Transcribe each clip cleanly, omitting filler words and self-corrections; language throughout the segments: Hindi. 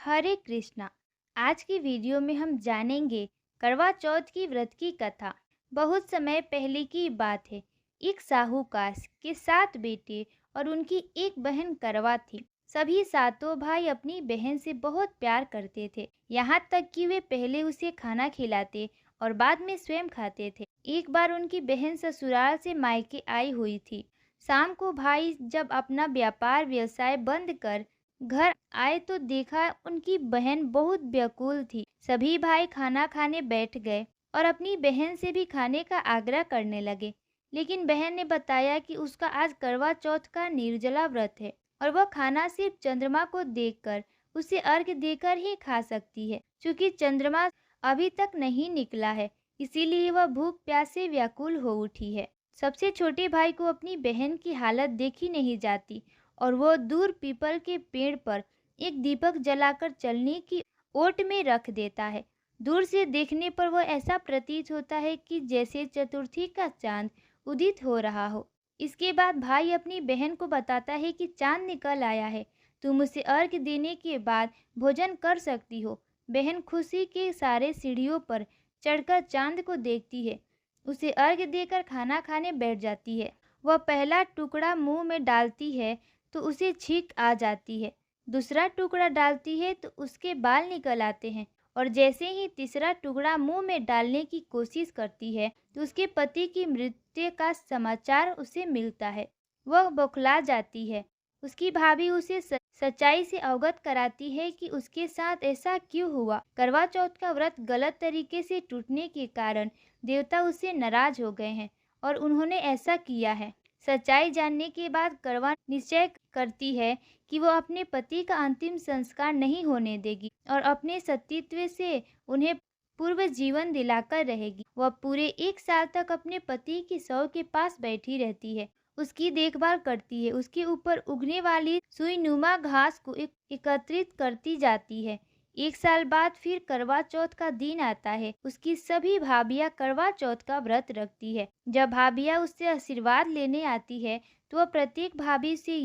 हरे कृष्णा। आज की वीडियो में हम जानेंगे करवा चौथ की व्रत की कथा। बहुत समय पहले की बात है। एक साहूकार के 7 बेटे और उनकी एक बहन करवा थी। सभी सातों भाई अपनी बहन से बहुत प्यार करते थे, यहाँ तक कि वे पहले उसे खाना खिलाते और बाद में स्वयं खाते थे। एक बार उनकी बहन ससुराल से मायके आई हुई थी। शाम को भाई जब अपना व्यापार व्यवसाय बंद कर घर आए तो देखा उनकी बहन बहुत व्याकुल थी। सभी भाई खाना खाने बैठ गए और अपनी बहन से भी खाने का आग्रह करने लगे, लेकिन बहन ने बताया कि उसका आज करवा चौथ का निर्जला व्रत है और वह खाना सिर्फ चंद्रमा को देखकर, उसे अर्घ्य देकर ही खा सकती है। क्योंकि चंद्रमा अभी तक नहीं निकला है, इसीलिए वह भूख प्यास से व्याकुल हो उठी है। सबसे छोटे भाई को अपनी बहन की हालत देखी नहीं जाती और वो दूर पीपल के पेड़ पर एक दीपक जलाकर चलने की ओट में रख देता है। दूर से देखने पर वह ऐसा प्रतीत होता है कि जैसे चतुर्थी का चांद उदित हो रहा हो। इसके बाद भाई अपनी बहन को बताता है कि चांद निकल आया है, तुम उसे अर्घ्य देने के बाद भोजन कर सकती हो। बहन खुशी के सारे सीढ़ियों पर चढ़कर चांद को देखती है, उसे अर्घ्य देकर खाना खाने बैठ जाती है। वह पहला टुकड़ा मुंह में डालती है तो उसे छींक आ जाती है, दूसरा टुकड़ा डालती है तो उसके बाल निकल आते हैं और जैसे ही तीसरा टुकड़ा मुंह में डालने की कोशिश करती है तो उसके पति की मृत्यु का समाचार उसे मिलता है। वह बौखला जाती है। उसकी भाभी उसे सच्चाई से अवगत कराती है कि उसके साथ ऐसा क्यों हुआ। करवा चौथ का व्रत गलत तरीके से टूटने के कारण देवता उससे नाराज हो गए हैं और उन्होंने ऐसा किया है। सच्चाई जानने के बाद करवा निश्चय करती है कि वो अपने पति का अंतिम संस्कार नहीं होने देगी और अपने सतीत्व से उन्हें पूर्व जीवन दिलाकर रहेगी। वह पूरे 1 साल तक अपने पति की शव के पास बैठी रहती है, उसकी देखभाल करती है, उसके ऊपर उगने वाली सुईनुमा घास को एकत्रित करती जाती है। 1 साल बाद फिर करवा चौथ का दिन आता है। उसकी सभी भाभियां करवा चौथ का व्रत रखती है। जब भाभियां उससे आशीर्वाद लेने आती है तो वह प्रत्येक भाभी से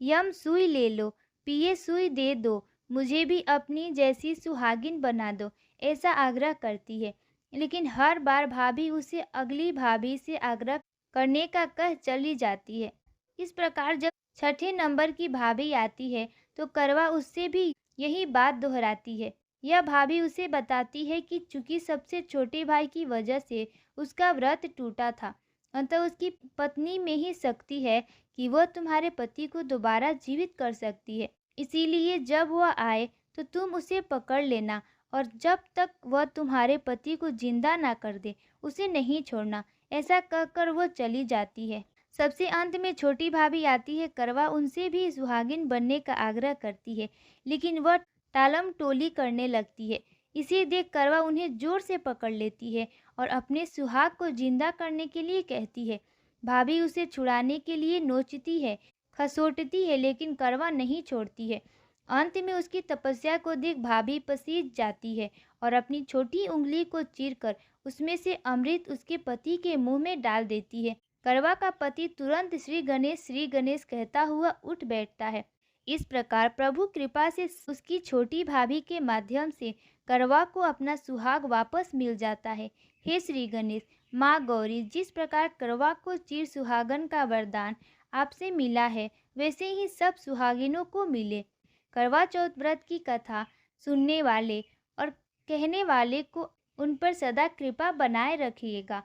यम सुई ले लो, पिए सुई दे दो, मुझे भी अपनी जैसी सुहागिन बना दो, ऐसा आग्रह करती है। लेकिन हर बार भाभी उसे अगली भाभी से आग्रह करने का कह चली जाती है। इस प्रकार जब छठे नंबर की भाभी आती है तो करवा उससे भी यही बात दोहराती है। यह भाभी उसे बताती है कि चूंकि सबसे छोटे भाई की वजह से उसका व्रत टूटा था, अतः उसकी पत्नी में ही शक्ति है कि वह तुम्हारे पति को दोबारा जीवित कर सकती है। इसीलिए जब वह आए तो तुम उसे पकड़ लेना और जब तक वह तुम्हारे पति को जिंदा ना कर दे उसे नहीं छोड़ना। ऐसा कहकर वो चली जाती है। सबसे अंत में छोटी भाभी आती है। करवा उनसे भी सुहागिन बनने का आग्रह करती है, लेकिन वह टालम टोली करने लगती है। इसे देख करवा उन्हें जोर से पकड़ लेती है और अपने सुहाग को जिंदा करने के लिए कहती है। भाभी उसे छुड़ाने के लिए नोचती है, खसोटती है, लेकिन करवा नहीं छोड़ती है। अंत में उसकी तपस्या को देख भाभी पसीज जाती है और अपनी छोटी उंगली को चीरकर उसमें से अमृत उसके पति के मुंह में डाल देती है। करवा का पति तुरंत श्री गणेश कहता हुआ उठ बैठता है। इस प्रकार प्रभु कृपा से उसकी छोटी भाभी के माध्यम से करवा को अपना सुहाग वापस मिल जाता है। हे श्री गणेश, माँ गौरी, जिस प्रकार करवा को चिर सुहागन का वरदान आपसे मिला है, वैसे ही सब सुहागिनों को मिले। करवा चौथ व्रत की कथा सुनने वाले और कहने वाले को उन पर सदा कृपा बनाए रखिएगा।